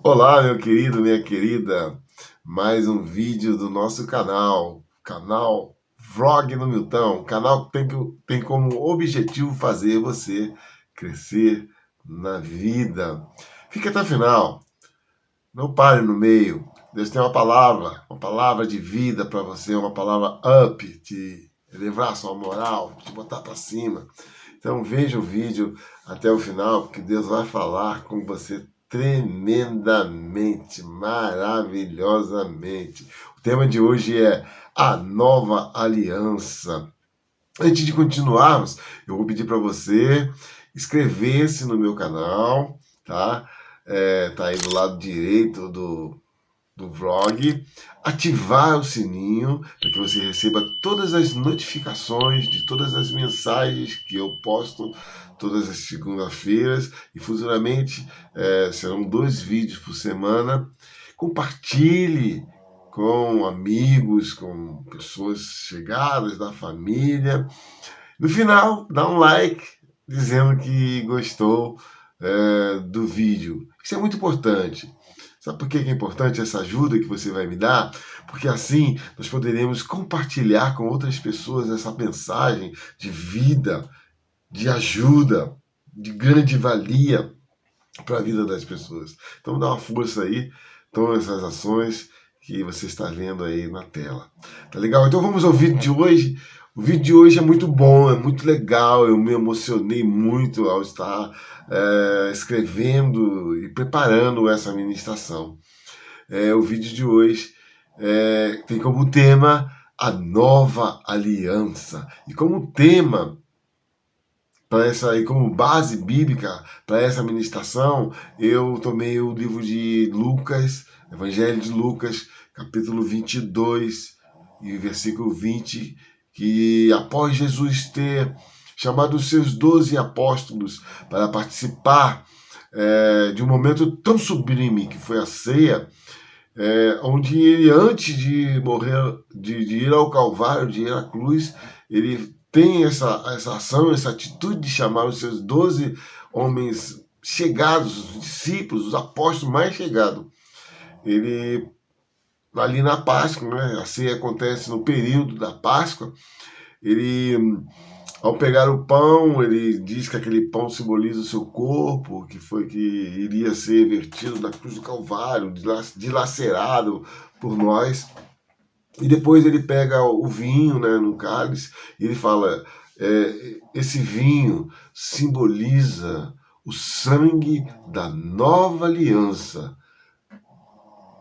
Olá, meu querido, minha querida. Mais um vídeo do nosso canal Vlog no Milton, canal que tem como objetivo fazer você crescer na vida. Fique até o final, não pare no meio. Deus tem uma palavra de vida para você, uma palavra up, te elevar a sua moral, te botar para cima. Então veja o vídeo até o final, porque Deus vai falar com você tremendamente, maravilhosamente. O tema de hoje é a nova aliança. Antes de continuarmos, eu vou pedir para você inscrever-se no meu canal, tá? Tá aí do lado direito do vlog, ativar o sininho para que você receba todas as notificações de todas as mensagens que eu posto todas as segundas-feiras e futuramente serão 2 vídeos por semana. Compartilhe com amigos, com pessoas chegadas da família. No final, dá um like dizendo que gostou do vídeo. Isso é muito importante. Sabe por que é importante essa ajuda que você vai me dar? Porque assim nós poderemos compartilhar com outras pessoas essa mensagem de vida, de ajuda, de grande valia para a vida das pessoas. Então dá uma força aí, toma essas ações que você está vendo aí na tela. Tá legal? Então vamos ao vídeo de hoje. O vídeo de hoje é muito bom, é muito legal. Eu me emocionei muito ao estar escrevendo e preparando essa ministração. O vídeo de hoje tem como tema a nova aliança. E como tema para essa e como base bíblica para essa ministração, eu tomei o livro de Lucas, Evangelho de Lucas, capítulo 22 e versículo 20, que após Jesus ter chamado os seus 12 apóstolos para participar de um momento tão sublime que foi a ceia, onde ele, antes de morrer, de ir ao Calvário, de ir à cruz, ele tem essa ação, essa atitude de chamar os seus 12 homens chegados, os discípulos, os apóstolos mais chegados. Ele, ali na Páscoa, né, a ceia acontece no período da Páscoa, ele, ao pegar o pão, ele diz que aquele pão simboliza o seu corpo, que iria ser vertido na cruz do Calvário, dilacerado por nós. E depois ele pega o vinho, né, no cálice, e ele fala: esse vinho simboliza o sangue da nova aliança,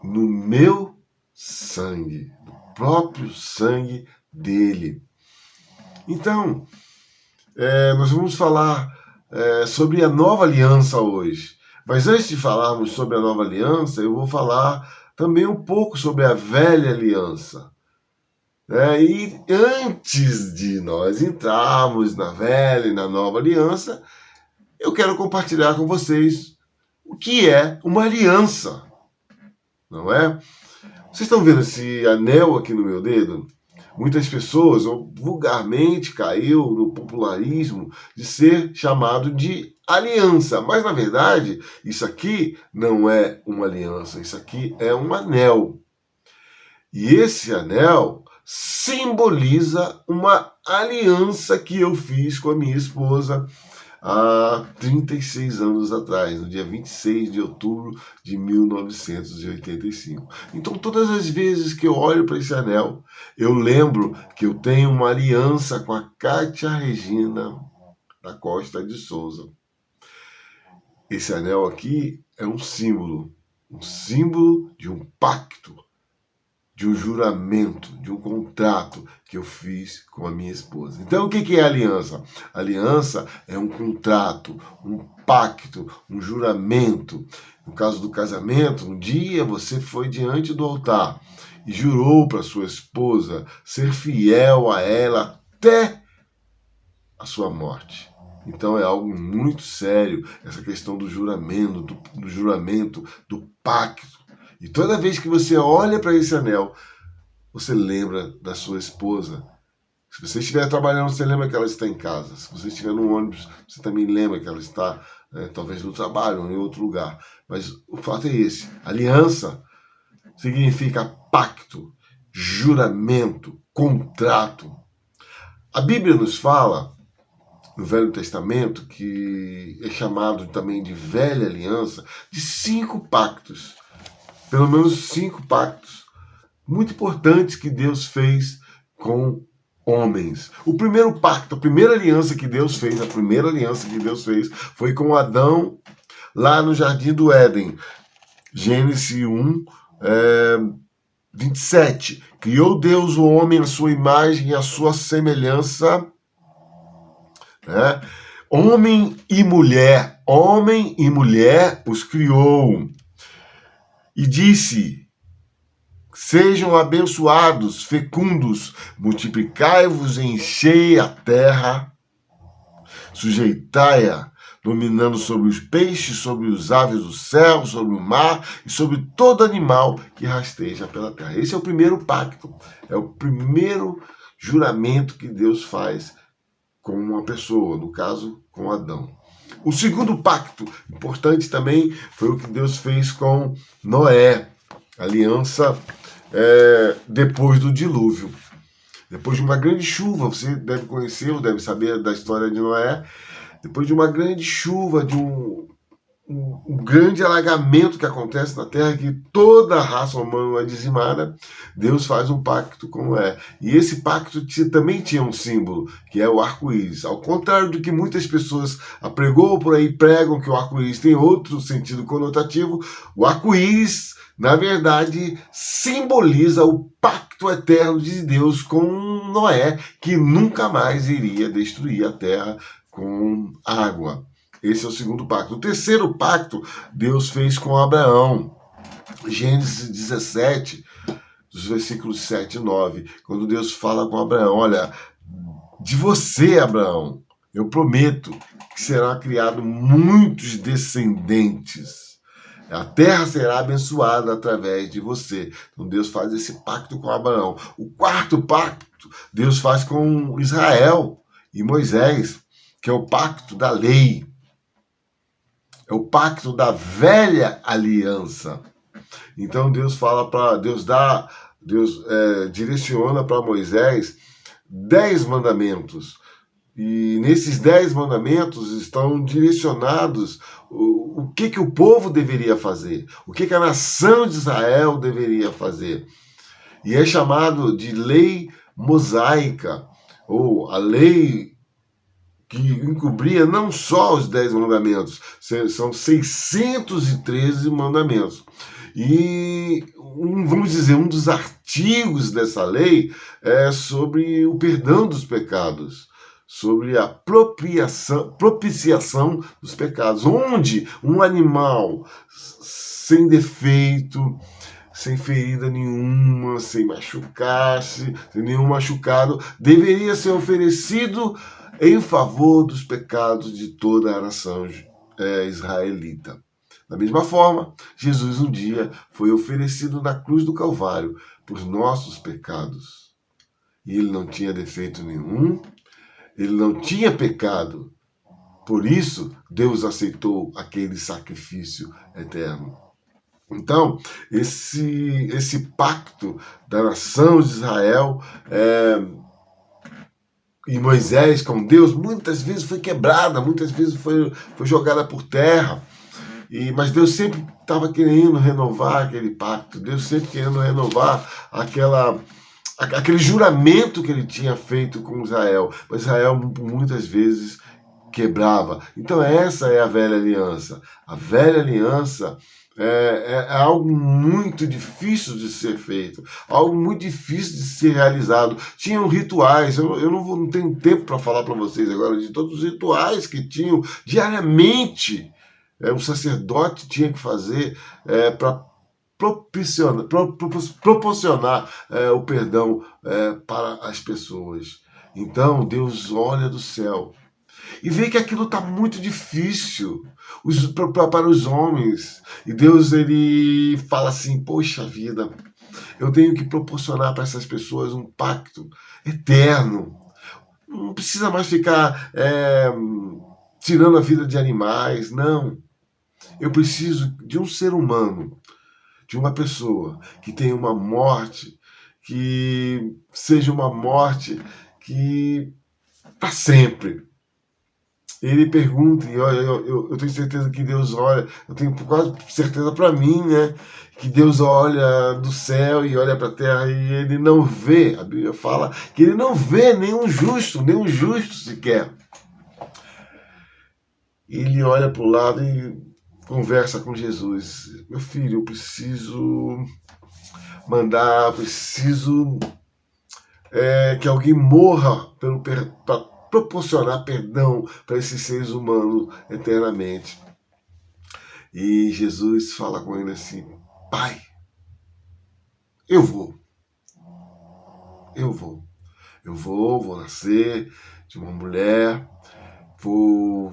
no meu sangue, do próprio sangue dele. Então, nós vamos falar sobre a nova aliança hoje. Mas antes de falarmos sobre a nova aliança, eu vou falar também um pouco sobre a velha aliança. E antes de nós entrarmos na velha e na nova aliança, eu quero compartilhar com vocês o que é uma aliança, não é? Vocês estão vendo esse anel aqui no meu dedo? Muitas pessoas, vulgarmente, caiu no popularismo de ser chamado de aliança. Mas, na verdade, isso aqui não é uma aliança, isso aqui é um anel. E esse anel simboliza uma aliança que eu fiz com a minha esposa há 36 anos atrás, no dia 26 de outubro de 1985. Então, todas as vezes que eu olho para esse anel, eu lembro que eu tenho uma aliança com a Cátia Regina da Costa de Souza. Esse anel aqui é um símbolo de um pacto, de um juramento, de um contrato que eu fiz com a minha esposa. Então, o que é aliança? Aliança é um contrato, um pacto, um juramento. No caso do casamento, um dia você foi diante do altar e jurou para sua esposa ser fiel a ela até a sua morte. Então é algo muito sério essa questão do juramento, do pacto. E toda vez que você olha para esse anel, você lembra da sua esposa. Se você estiver trabalhando, você lembra que ela está em casa. Se você estiver no ônibus, você também lembra que ela está né? Talvez no trabalho ou em outro lugar. Mas o fato é esse. Aliança significa pacto, juramento, contrato. A Bíblia nos fala, no Velho Testamento, que é chamado também de Velha Aliança, de 5 pactos. Pelo menos 5 pactos muito importantes que Deus fez com homens. O primeiro pacto, a primeira aliança que Deus fez, foi com Adão lá no Jardim do Éden. Gênesis 1, 27. Criou Deus o homem à sua imagem e à sua semelhança, né? Homem e mulher os criou. E disse: sejam abençoados, fecundos, multiplicai-vos e enchei a terra, sujeitai-a, dominando sobre os peixes, sobre os aves do céu, sobre o mar e sobre todo animal que rasteja pela terra. Esse é o primeiro pacto, é o primeiro juramento que Deus faz com uma pessoa, no caso, com Adão. O segundo pacto, importante também, foi o que Deus fez com Noé, aliança depois do dilúvio. Depois de uma grande chuva, você deve conhecer ou deve saber da história de Noé, depois de uma grande chuva, de um grande alagamento que acontece na Terra, que toda a raça humana é dizimada, Deus faz um pacto com Noé. E esse pacto também tinha um símbolo, que é o arco-íris. Ao contrário do que muitas pessoas apregoam por aí, pregam que o arco-íris tem outro sentido conotativo, o arco-íris, na verdade, simboliza o pacto eterno de Deus com Noé, que nunca mais iria destruir a Terra com água. Esse é o segundo pacto. O terceiro pacto Deus fez com Abraão. Gênesis 17, dos versículos 7 e 9. Quando Deus fala com Abraão: olha, de você, Abraão, eu prometo que será criado muitos descendentes. A terra será abençoada através de você. Então Deus faz esse pacto com Abraão. O quarto pacto Deus faz com Israel e Moisés, que é o pacto da lei. É o pacto da velha aliança. Então Deus direciona para Moisés 10 mandamentos. E nesses 10 mandamentos estão direcionados o que o povo deveria fazer, o que a nação de Israel deveria fazer. E é chamado de lei mosaica, ou a lei que encobria não só os 10 mandamentos, são 613 mandamentos. E, vamos dizer, um dos artigos dessa lei é sobre o perdão dos pecados, sobre a propiciação dos pecados, onde um animal sem defeito, sem ferida nenhuma, sem machucar-se, sem nenhum machucado, deveria ser oferecido em favor dos pecados de toda a nação israelita. Da mesma forma, Jesus um dia foi oferecido na cruz do Calvário por nossos pecados. E ele não tinha defeito nenhum, ele não tinha pecado. Por isso, Deus aceitou aquele sacrifício eterno. Então, esse pacto da nação de Israel e Moisés com Deus, muitas vezes foi quebrada, muitas vezes foi jogada por terra. Mas Deus sempre estava querendo renovar aquele pacto, Deus sempre querendo renovar aquele juramento que ele tinha feito com Israel. Mas Israel muitas vezes quebrava. Então essa é a velha aliança. A velha aliança é algo muito difícil de ser feito, algo muito difícil de ser realizado. Tinham rituais, eu não tenho tempo para falar para vocês agora de todos os rituais que tinham diariamente. O sacerdote tinha que fazer para proporcionar o perdão para as pessoas. Então Deus olha do céu e vê que aquilo está muito difícil para os homens. E Deus ele fala assim: poxa vida, eu tenho que proporcionar para essas pessoas um pacto eterno. Não precisa mais ficar tirando a vida de animais, não. Eu preciso de um ser humano, de uma pessoa que tenha uma morte, que seja uma morte que para sempre. Ele pergunta, e olha, eu tenho certeza que Deus olha, eu tenho quase certeza para mim, né? Que Deus olha do céu e olha para a terra e ele não vê, a Bíblia fala que ele não vê nenhum justo sequer. Ele olha para o lado e conversa com Jesus. Meu filho, eu preciso preciso que alguém morra para proporcionar perdão para esses seres humanos eternamente. E Jesus fala com ele assim: Pai, eu vou. Vou nascer de uma mulher, vou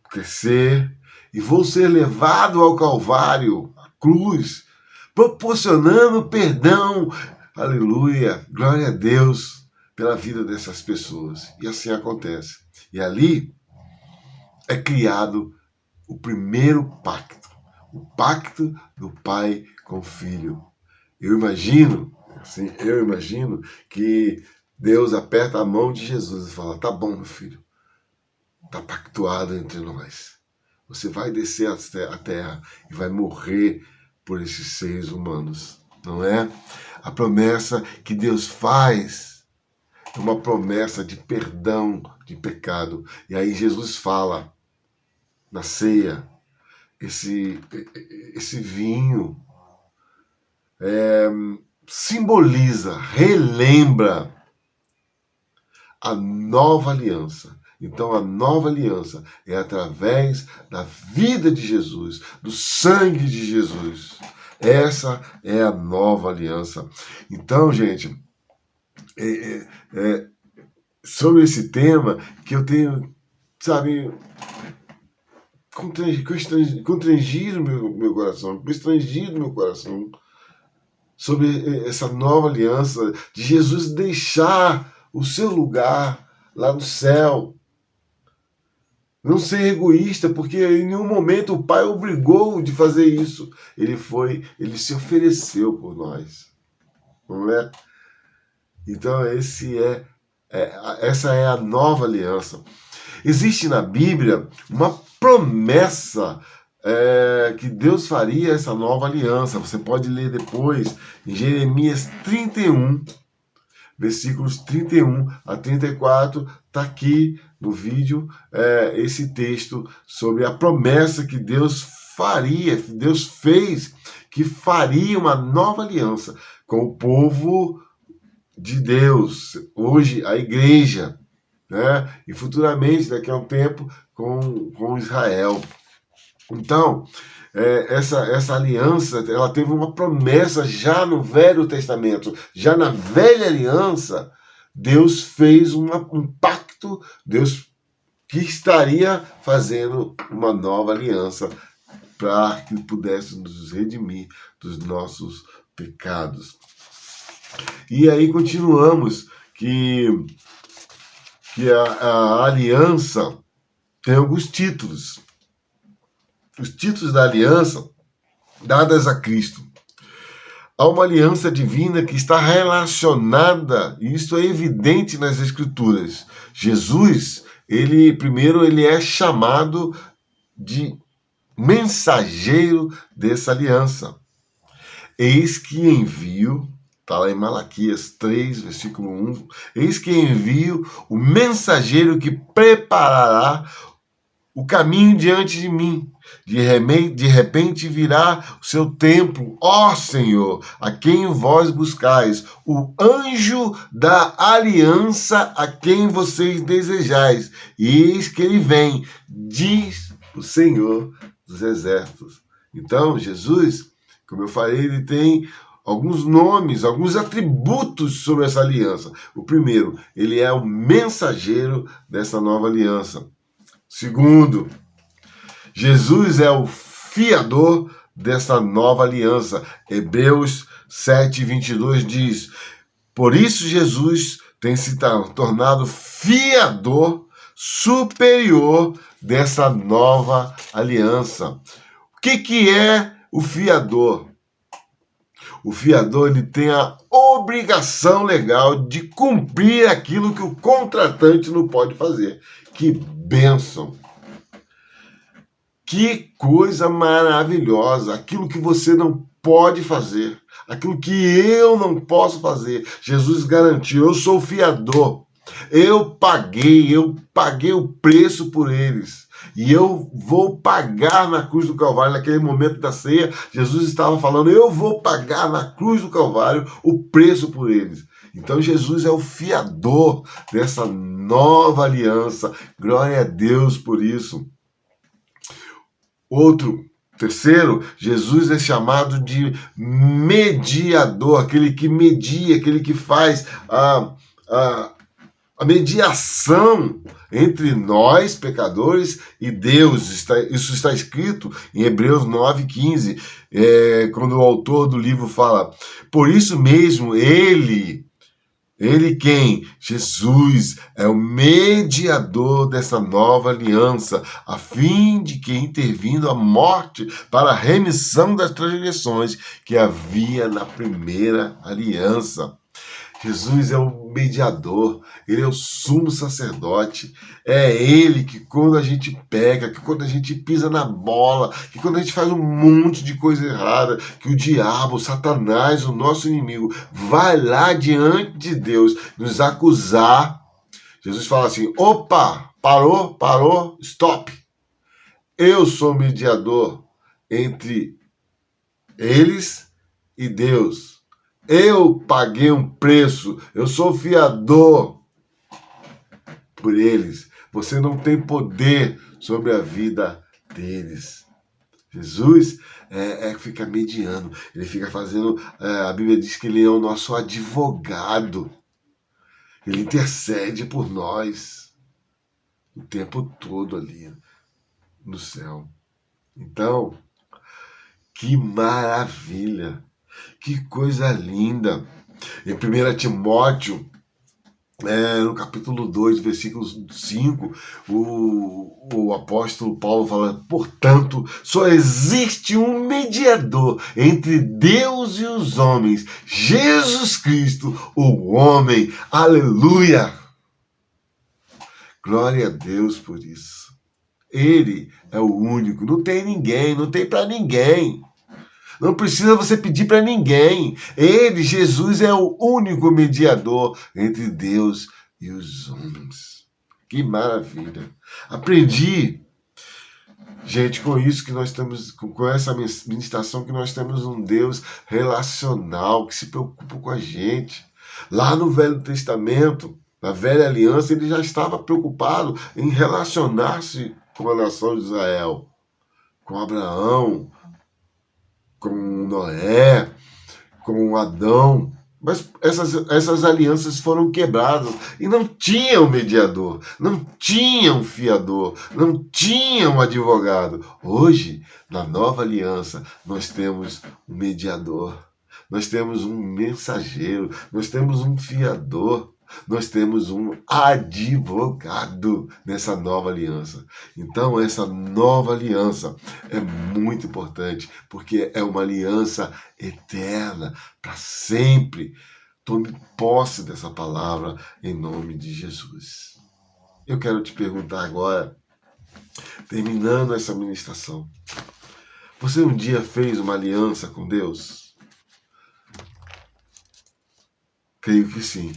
crescer e vou ser levado ao Calvário, à cruz, proporcionando perdão. Aleluia, glória a Deus pela vida dessas pessoas. E assim acontece. E ali é criado o primeiro pacto, o pacto do pai com o filho. Eu imagino que Deus aperta a mão de Jesus e fala: tá bom, meu filho, tá pactuado entre nós. Você vai descer a terra e vai morrer por esses seres humanos, não é? A promessa que Deus faz é uma promessa de perdão de pecado. E aí Jesus fala na ceia, esse vinho simboliza, relembra a nova aliança. Então, a nova aliança é através da vida de Jesus, do sangue de Jesus. Essa é a nova aliança. Então, gente, sobre esse tema que eu tenho, sabe, constrangido meu coração, constrangido meu coração sobre essa nova aliança de Jesus deixar o seu lugar lá no céu. Não ser egoísta, porque em nenhum momento o Pai obrigou de fazer isso. Ele se ofereceu por nós. Não é? Então essa é a nova aliança. Existe na Bíblia uma promessa que Deus faria essa nova aliança. Você pode ler depois em Jeremias 31, versículos 31 a 34, está aqui no vídeo esse texto sobre a promessa que Deus faria, que Deus fez, que faria uma nova aliança com o povo de Deus, hoje a igreja, né? E futuramente, daqui a um tempo, com Israel. Então, essa aliança, ela teve uma promessa já no Velho Testamento, já na Velha Aliança, Deus fez um pacto, Deus que estaria fazendo uma nova aliança para que pudesse nos redimir dos nossos pecados. E aí continuamos que a aliança tem alguns títulos. Os títulos da aliança dadas a Cristo. Há uma aliança divina que está relacionada, e isso é evidente nas Escrituras. Jesus, ele é chamado de mensageiro dessa aliança. Eis que envio, está lá em Malaquias 3, versículo 1, eis que envio o mensageiro que preparará o caminho diante de mim. De repente virá o seu templo, ó Senhor, a quem vós buscais, o anjo da aliança a quem vocês desejais. E eis que ele vem, diz o Senhor dos exércitos. Então, Jesus, como eu falei, ele tem alguns nomes, alguns atributos sobre essa aliança. O primeiro, ele é o mensageiro dessa nova aliança. Segundo, Jesus é o fiador dessa nova aliança. Hebreus 7:22 diz: por isso Jesus tem se tornado fiador superior dessa nova aliança. O que é o fiador? O fiador, ele tem a obrigação legal de cumprir aquilo que o contratante não pode fazer. Que bênção! Que coisa maravilhosa! Aquilo que você não pode fazer, aquilo que eu não posso fazer. Jesus garantiu: eu sou o fiador. Eu paguei o preço por eles. E eu vou pagar na cruz do Calvário. Naquele momento da ceia, Jesus estava falando: eu vou pagar na cruz do Calvário o preço por eles. Então Jesus é o fiador dessa nova aliança. Glória a Deus por isso. Terceiro, Jesus é chamado de mediador, aquele que media, aquele que faz a mediação entre nós, pecadores, e Deus. Isso está escrito em Hebreus 9,15, quando o autor do livro fala: por isso mesmo, ele quem? Jesus é o mediador dessa nova aliança, a fim de que, intervindo a morte para a remissão das transgressões que havia na primeira aliança. Jesus é o mediador, ele é o sumo sacerdote, é ele que quando a gente peca, que quando a gente pisa na bola, que quando a gente faz um monte de coisa errada, que o diabo, Satanás, o nosso inimigo, vai lá diante de Deus nos acusar. Jesus fala assim: opa, parou, stop. Eu sou mediador entre eles e Deus. Eu paguei um preço, eu sou fiador por eles. Você não tem poder sobre a vida deles. Jesus fica mediando, ele fica fazendo, a Bíblia diz que ele é o nosso advogado. Ele intercede por nós o tempo todo ali no céu. Então, que maravilha! Que coisa linda! Em 1 Timóteo, no capítulo 2, versículo 5, o apóstolo Paulo fala: portanto, só existe um mediador entre Deus e os homens, Jesus Cristo, o homem. Aleluia! Glória a Deus por isso. Ele é o único, não tem ninguém, não tem para ninguém. Não precisa você pedir para ninguém. Ele, Jesus, é o único mediador entre Deus e os homens. Que maravilha. Aprendi, gente, com isso que nós temos, com essa ministração, que nós temos um Deus relacional, que se preocupa com a gente. Lá no Velho Testamento, na Velha Aliança, ele já estava preocupado em relacionar-se com a nação de Israel, com Abraão, com Noé, com Adão. Mas essas alianças foram quebradas e não tinha um mediador, não tinha um fiador, não tinha um advogado. Hoje, na nova aliança, nós temos um mediador, nós temos um mensageiro, nós temos um fiador. Nós temos um advogado nessa nova aliança. Então, essa nova aliança é muito importante, porque é uma aliança eterna, para sempre. Tome posse dessa palavra em nome de Jesus. Eu quero te perguntar agora, terminando essa ministração: você um dia fez uma aliança com Deus? Creio que sim.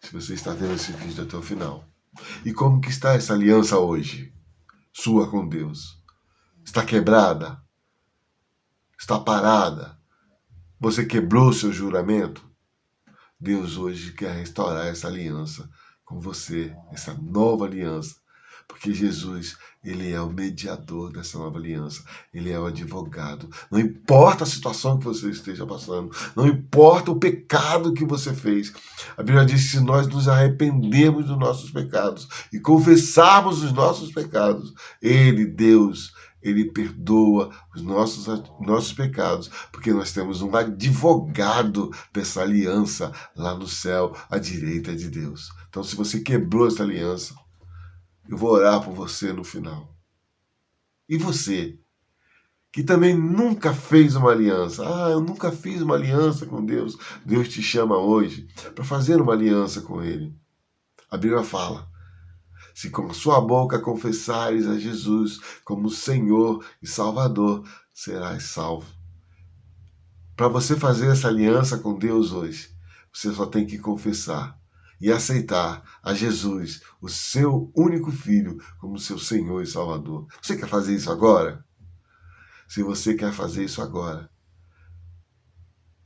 Se você está tendo esse vídeo até o final. E como que está essa aliança hoje? Sua com Deus? Está quebrada? Está parada? Você quebrou seu juramento? Deus hoje quer restaurar essa aliança com você, essa nova aliança. Porque Jesus, ele é o mediador dessa nova aliança. Ele é o advogado. Não importa a situação que você esteja passando. Não importa o pecado que você fez. A Bíblia diz que se nós nos arrependermos dos nossos pecados e confessarmos os nossos pecados, ele, Deus, ele perdoa os nossos pecados, porque nós temos um advogado dessa aliança lá no céu, à direita de Deus. Então, se você quebrou essa aliança, Eu vou orar por você no final. E você, que também nunca fez uma aliança. Ah, eu nunca fiz uma aliança com Deus. Deus te chama hoje para fazer uma aliança com Ele. A Bíblia fala: se com a sua boca confessares a Jesus como Senhor e Salvador, serás salvo. Para você fazer essa aliança com Deus hoje, você só tem que confessar e aceitar a Jesus, o seu único Filho, como seu Senhor e Salvador. Você quer fazer isso agora? Se você quer fazer isso agora,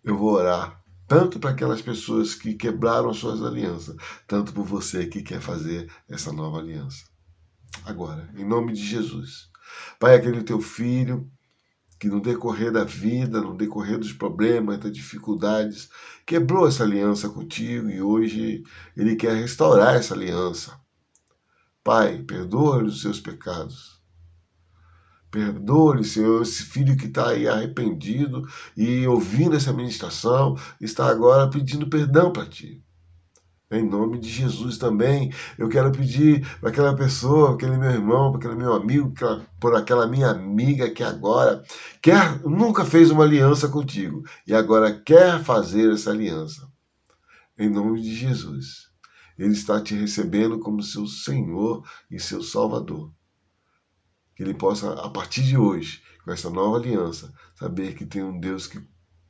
eu vou orar tanto para aquelas pessoas que quebraram as suas alianças, tanto por você que quer fazer essa nova aliança. Agora, em nome de Jesus. Pai, aquele teu filho que no decorrer da vida, no decorrer dos problemas, das dificuldades, quebrou essa aliança contigo e hoje ele quer restaurar essa aliança. Pai, perdoa-lhe os seus pecados. Perdoa-lhe, Senhor, esse filho que está aí arrependido e ouvindo essa ministração, está agora pedindo perdão para ti. Em nome de Jesus também, eu quero pedir para aquela pessoa, aquele meu irmão, para aquele meu amigo, por aquela minha amiga que agora nunca fez uma aliança contigo e agora quer fazer essa aliança. Em nome de Jesus, Ele está te recebendo como seu Senhor e seu Salvador. Que ele possa, a partir de hoje, com essa nova aliança, saber que tem um Deus que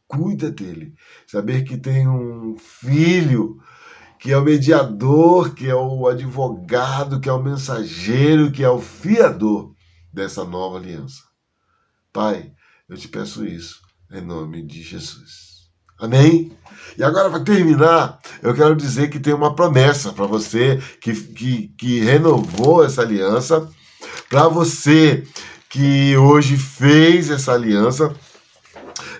cuida dele, saber que tem um filho que é o mediador, que é o advogado, que é o mensageiro, que é o fiador dessa nova aliança. Pai, eu te peço isso em nome de Jesus. Amém? E agora, para terminar, eu quero dizer que tem uma promessa para você que renovou essa aliança, para você que hoje fez essa aliança.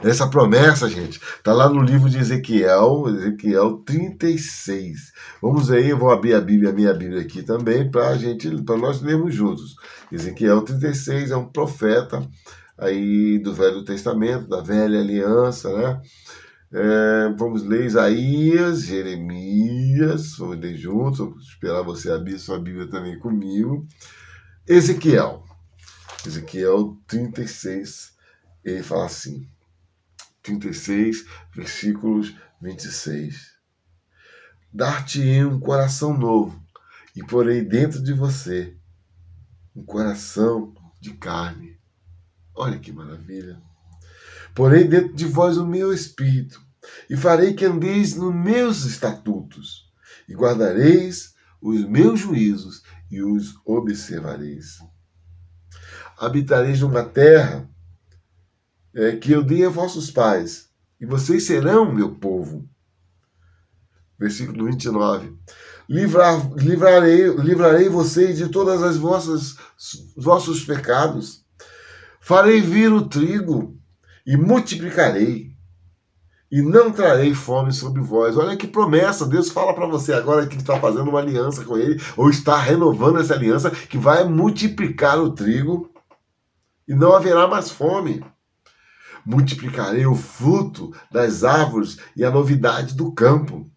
Essa promessa, gente, está lá no livro de Ezequiel 36. Vamos aí, eu vou abrir a minha Bíblia aqui também, para nós lermos juntos. Ezequiel 36 é um profeta aí do Velho Testamento, da Velha Aliança, né? Vamos ler Isaías, Jeremias, vamos ler juntos, vou esperar você abrir sua Bíblia também comigo. Ezequiel 36, ele fala assim, 36, versículos 26. Dar-te-ei um coração novo, e porei dentro de você um coração de carne. Olha que maravilha. Porei dentro de vós o meu espírito, e farei que andeis nos meus estatutos, e guardareis os meus juízos, e os observareis. Habitareis numa terra que eu dei a vossos pais, e vocês serão meu povo. Versículo 29. Livrarei vocês de todas as vossos pecados. Farei vir o trigo e multiplicarei. E não trarei fome sobre vós. Olha que promessa. Deus fala para você agora que está fazendo uma aliança com ele, ou está renovando essa aliança, que vai multiplicar o trigo e não haverá mais fome. Multiplicarei o fruto das árvores e a novidade do campo,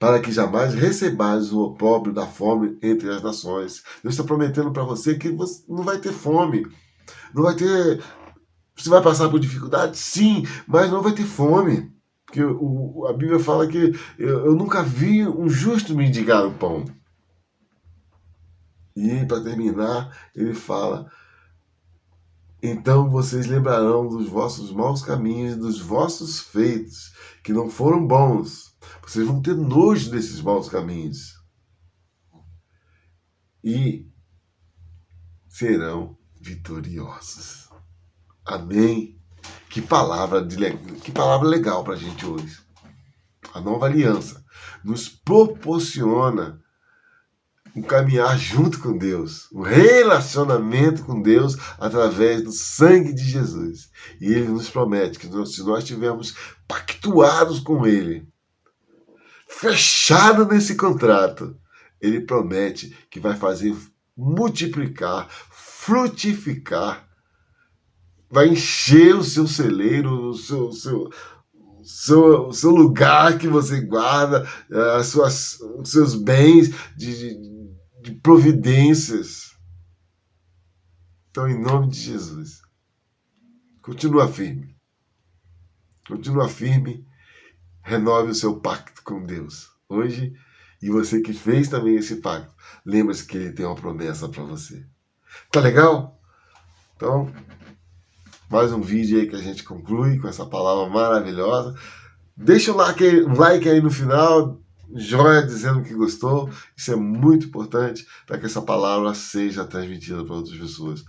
para que jamais recebais o opróbrio da fome entre as nações. Deus está prometendo para você que você não vai ter fome, não vai ter... Você vai passar por dificuldade? Sim, mas não vai ter fome. Porque a Bíblia fala que eu nunca vi um justo mendigar o pão. E para terminar, ele fala: então vocês lembrarão dos vossos maus caminhos e dos vossos feitos, que não foram bons. Vocês vão ter nojo desses maus caminhos. E serão vitoriosos. Amém? Que palavra legal para a gente hoje. A nova aliança nos proporciona um caminhar junto com Deus, um relacionamento com Deus através do sangue de Jesus. E Ele nos promete que se nós tivermos pactuados com Ele, fechado nesse contrato, Ele promete que vai fazer multiplicar, frutificar, vai encher o seu celeiro, o seu lugar que você guarda, os seus bens de providências. Então, em nome de Jesus, continua firme. Continua firme. Renove o seu pacto com Deus hoje. E você que fez também esse pacto, lembre-se que Ele tem uma promessa para você. Tá legal? Então, mais um vídeo aí que a gente conclui com essa palavra maravilhosa. Deixa um like aí no final, joia dizendo que gostou. Isso é muito importante para que essa palavra seja transmitida para outras pessoas.